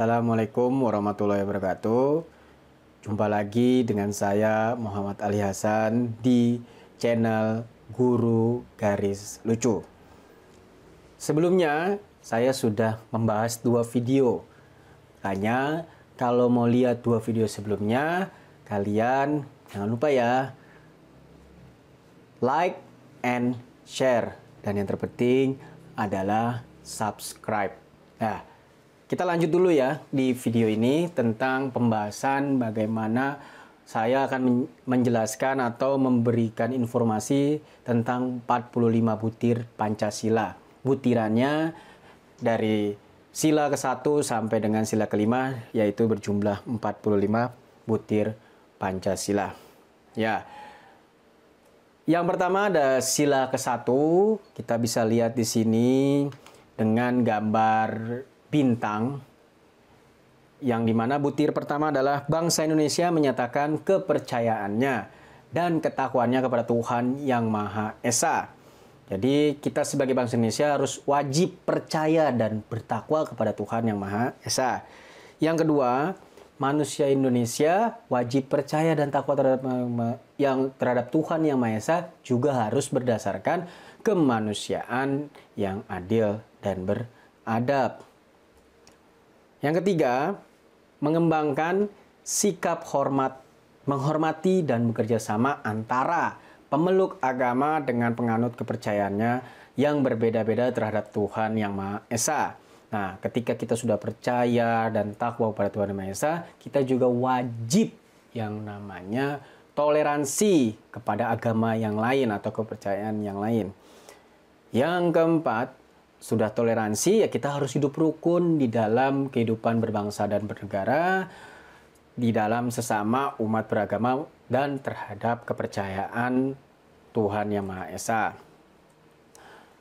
Assalamualaikum warahmatullahi wabarakatuh. Jumpa lagi dengan saya Muhammad Ali Hasan di channel Guru Garis Lucu. Sebelumnya saya sudah membahas dua video. Hanya kalau mau lihat dua video sebelumnya, kalian jangan lupa ya, like and share, dan yang terpenting adalah subscribe. Nah, kita lanjut dulu ya di video ini tentang pembahasan bagaimana saya akan menjelaskan atau memberikan informasi tentang 45 butir Pancasila. Butirannya dari sila ke-1 sampai dengan sila ke-5, yaitu berjumlah 45 butir Pancasila. Ya. Yang pertama ada sila ke-1, kita bisa lihat di sini dengan gambar bintang, yang dimana butir pertama adalah bangsa Indonesia menyatakan kepercayaannya dan ketakwaannya kepada Tuhan Yang Maha Esa. Jadi kita sebagai bangsa Indonesia harus wajib percaya dan bertakwa kepada Tuhan Yang Maha Esa. Yang kedua, manusia Indonesia wajib percaya dan takwa terhadap Tuhan Yang Maha Esa juga harus berdasarkan kemanusiaan yang adil dan beradab. Yang ketiga, mengembangkan sikap menghormati dan bekerja sama antara pemeluk agama dengan penganut kepercayaannya yang berbeda-beda terhadap Tuhan Yang Maha Esa. Nah, ketika kita sudah percaya dan takwa kepada Tuhan Yang Maha Esa, kita juga wajib yang namanya toleransi kepada agama yang lain atau kepercayaan yang lain. Yang keempat, sudah toleransi, ya kita harus hidup rukun di dalam kehidupan berbangsa dan bernegara, di dalam sesama umat beragama dan terhadap kepercayaan Tuhan Yang Maha Esa.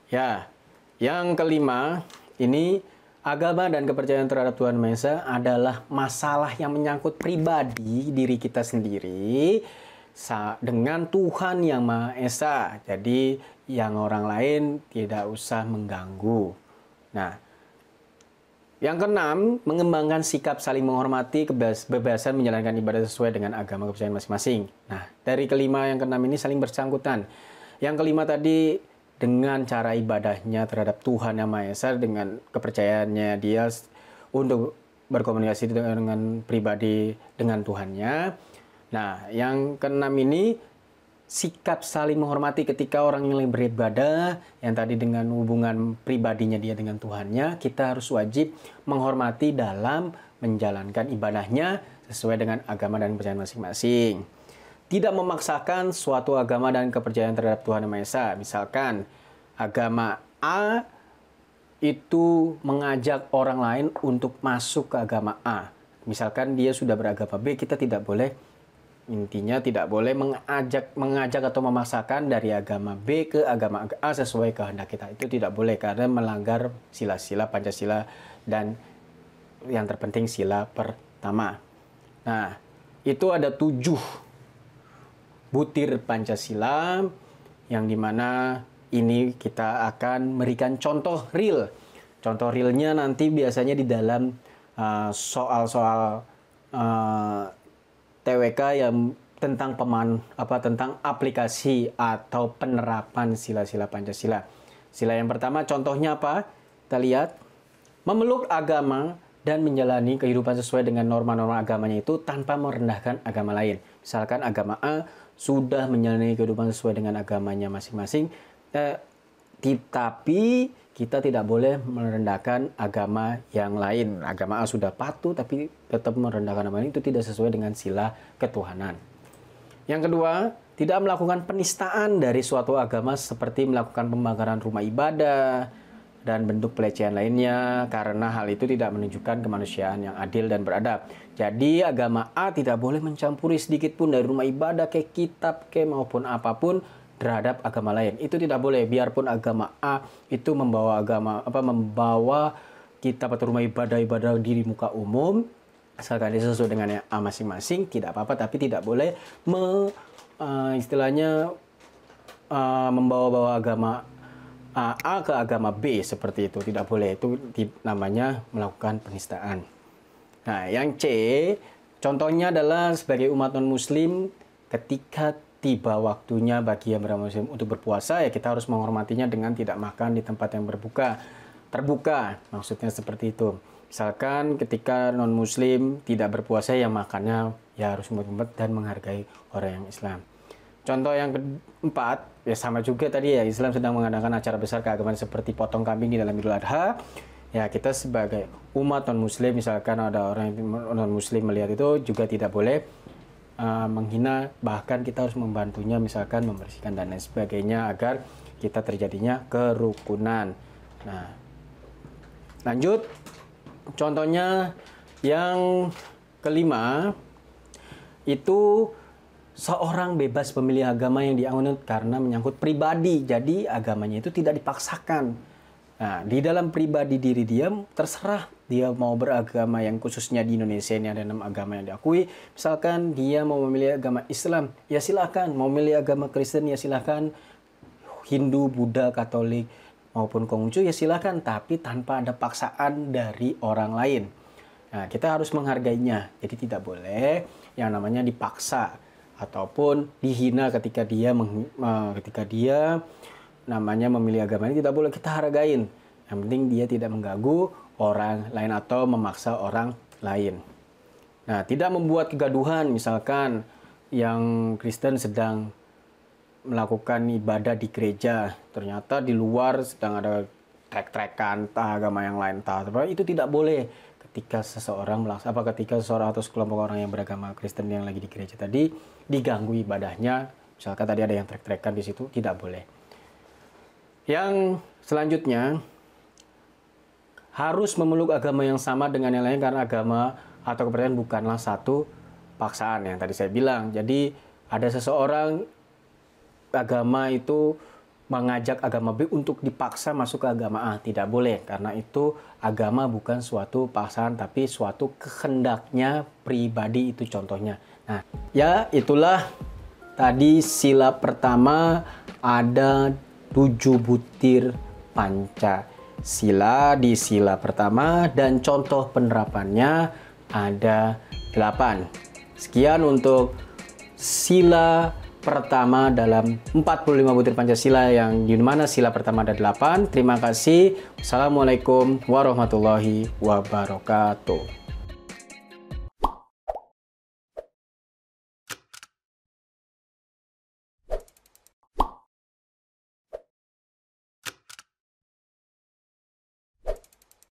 Ya, yang kelima, ini agama dan kepercayaan terhadap Tuhan Yang Maha Esa adalah masalah yang menyangkut pribadi diri kita sendiri dengan Tuhan Yang Maha Esa. Jadi yang orang lain tidak usah mengganggu. Nah, yang keenam, mengembangkan sikap saling menghormati, kebebasan menjalankan ibadah sesuai dengan agama kepercayaan masing-masing. Nah, dari kelima yang keenam ini saling bersangkutan. Yang kelima tadi dengan cara ibadahnya terhadap Tuhan Yang Maha Esa, dengan kepercayaannya dia untuk berkomunikasi dengan pribadi dengan Tuhannya. Nah, yang keenam ini sikap saling menghormati ketika orang yang beribadah, yang tadi dengan hubungan pribadinya dia dengan Tuhannya, kita harus wajib menghormati dalam menjalankan ibadahnya sesuai dengan agama dan kepercayaan masing-masing. Tidak memaksakan suatu agama dan kepercayaan terhadap Tuhan Yang Maha Esa. Misalkan agama A itu mengajak orang lain untuk masuk ke agama A. Misalkan dia sudah beragama B, kita tidak boleh, intinya tidak boleh mengajak atau memaksakan dari agama B ke agama A sesuai kehendak kita. Itu tidak boleh karena melanggar sila-sila Pancasila dan yang terpenting sila pertama. Nah, itu ada 7 butir Pancasila yang dimana ini kita akan memberikan contoh real. Contoh realnya nanti biasanya di dalam soal-soal TWK yang tentang tentang aplikasi atau penerapan sila-sila Pancasila. Sila yang pertama contohnya apa? Kita lihat, memeluk agama dan menjalani kehidupan sesuai dengan norma-norma agamanya itu tanpa merendahkan agama lain. Misalkan agama A sudah menjalani kehidupan sesuai dengan agamanya masing-masing, tapi kita tidak boleh merendahkan agama yang lain. Agama A sudah patuh tapi tetap merendahkan agama lain, itu tidak sesuai dengan sila ketuhanan. Yang kedua, tidak melakukan penistaan dari suatu agama seperti melakukan pembakaran rumah ibadah dan bentuk pelecehan lainnya, karena hal itu tidak menunjukkan kemanusiaan yang adil dan beradab. Jadi agama A tidak boleh mencampuri sedikit pun dari rumah ibadah, kayak kitab, maupun apapun terhadap agama lain. Itu tidak boleh, biarpun agama A itu membawa kitab atau rumah ibadah di muka umum, asalkan dia sesuai dengan yang A masing-masing, tidak apa-apa, tapi tidak boleh membawa-bawa agama A ke agama B seperti itu, tidak boleh. Itu namanya melakukan penistaan. Nah, yang C, contohnya adalah sebagai umat non-muslim ketika tiba waktunya bagi yang beragama Muslim untuk berpuasa, ya kita harus menghormatinya dengan tidak makan di tempat yang terbuka, maksudnya seperti itu. Misalkan ketika non-muslim tidak berpuasa, ya makannya ya harus ngumpet dan menghargai orang yang Islam. Contoh yang keempat, ya sama juga tadi ya, Islam sedang mengadakan acara besar keagamaan seperti potong kambing di dalam Idul Adha. Ya kita sebagai umat non-muslim, misalkan ada orang non-muslim melihat itu, juga tidak boleh menghina, bahkan kita harus membantunya, misalkan membersihkan dan lain sebagainya, agar kita terjadinya kerukunan. Nah, lanjut, contohnya yang kelima, itu seorang bebas memilih agama yang dianut karena menyangkut pribadi, jadi agamanya itu tidak dipaksakan. Nah, di dalam pribadi diri dia terserah dia mau beragama, yang khususnya di Indonesia ini ada 6 agama yang diakui. Misalkan dia mau memilih agama Islam, ya silakan. Mau memilih agama Kristen, ya silakan. Hindu, Buddha, Katolik maupun Konghucu, ya silakan, tapi tanpa ada paksaan dari orang lain. Nah, kita harus menghargainya. Jadi tidak boleh yang namanya dipaksa ataupun dihina ketika dia namanya memilih agama ini, tidak boleh kita hargain. Yang penting dia tidak mengganggu orang lain atau memaksa orang lain. Nah, tidak membuat kegaduhan, misalkan yang Kristen sedang melakukan ibadah di gereja, ternyata di luar sedang ada trek-trekan agama yang lain, itu tidak boleh. Ketika seseorang atau sekelompok orang yang beragama Kristen yang lagi di gereja tadi diganggu ibadahnya, misalkan tadi ada yang trek-trekan di situ, tidak boleh. Yang selanjutnya, harus memeluk agama yang sama dengan yang lain, karena agama atau kepercayaan bukanlah satu paksaan yang tadi saya bilang. Jadi ada seseorang agama itu mengajak agama B untuk dipaksa masuk ke agama A, tidak boleh, karena itu agama bukan suatu paksaan tapi suatu kehendaknya pribadi, itu contohnya. Nah, ya itulah tadi sila pertama, ada 7 butir Pancasila di sila pertama, dan contoh penerapannya ada 8. Sekian untuk sila pertama dalam 45 butir Pancasila, yang di mana sila pertama ada 8. Terima kasih. Wassalamualaikum warahmatullahi wabarakatuh.